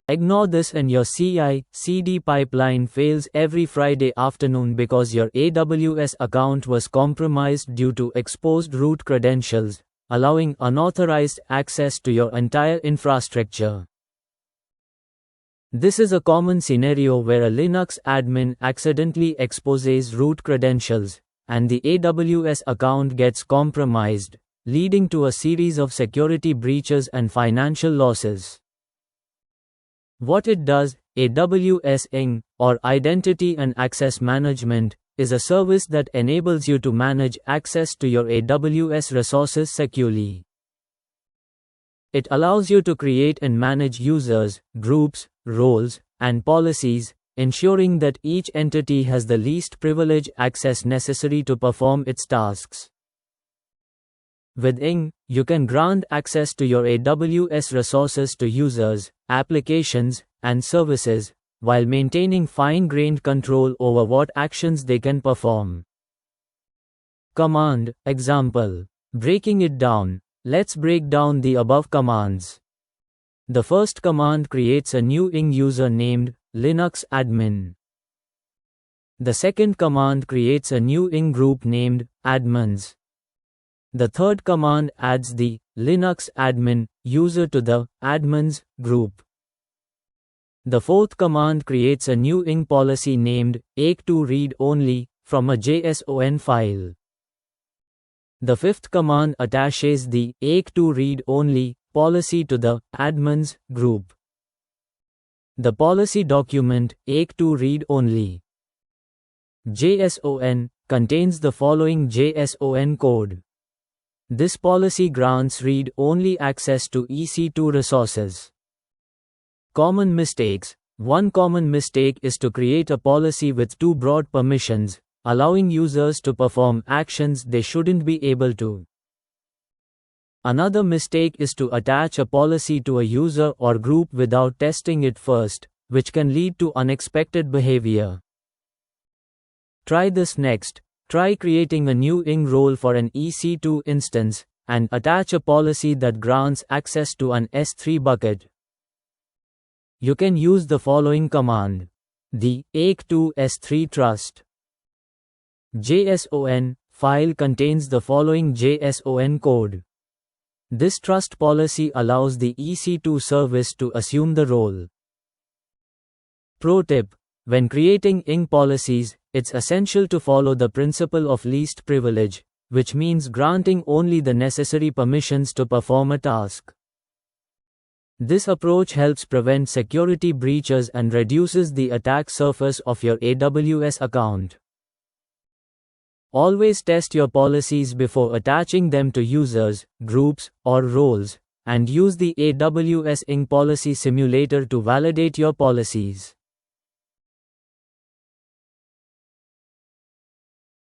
Ignore this and your CI/CD pipeline fails every Friday afternoon because your AWS account was compromised due to exposed root credentials, allowing unauthorized access to your entire infrastructure. This is a common scenario where a Linux admin accidentally exposes root credentials, and the AWS account gets compromised, leading to a series of security breaches and financial losses. What it does, AWS IAM, or Identity and Access Management, is a service that enables you to manage access to your AWS resources securely. It allows you to create and manage users, groups, roles, and policies, ensuring that each entity has the least privilege access necessary to perform its tasks. With IAM, you can grant access to your AWS resources to users, applications, and services, while maintaining fine-grained control over what actions they can perform. Command example. Breaking it down, let's break down the above commands. The first command creates a new IAM user named Linux admin. The second command creates a new IAM group named admins. The third command adds the Linux admin user to the admins group. The fourth command creates a new IAM policy named AWS from a JSON file. The fifth command attaches the AWS policy to the admins group. The policy document AWS JSON contains the following JSON code. This policy grants read-only access to EC2 resources. Common mistakes. One common mistake is to create a policy with too broad permissions, allowing users to perform actions they shouldn't be able to. Another mistake is to attach a policy to a user or group without testing it first, which can lead to unexpected behavior. Try this next. Try creating a new IAM role for an EC2 instance, and attach a policy that grants access to an S3 bucket. You can use the following command. The AWS S3 trust JSON file contains the following JSON code. This trust policy allows the EC2 service to assume the role. Pro tip: when creating IAM policies, it's essential to follow the principle of least privilege, which means granting only the necessary permissions to perform a task. This approach helps prevent security breaches and reduces the attack surface of your AWS account. Always test your policies before attaching them to users, groups, or roles, and use the AWS IAM policy simulator to validate your policies.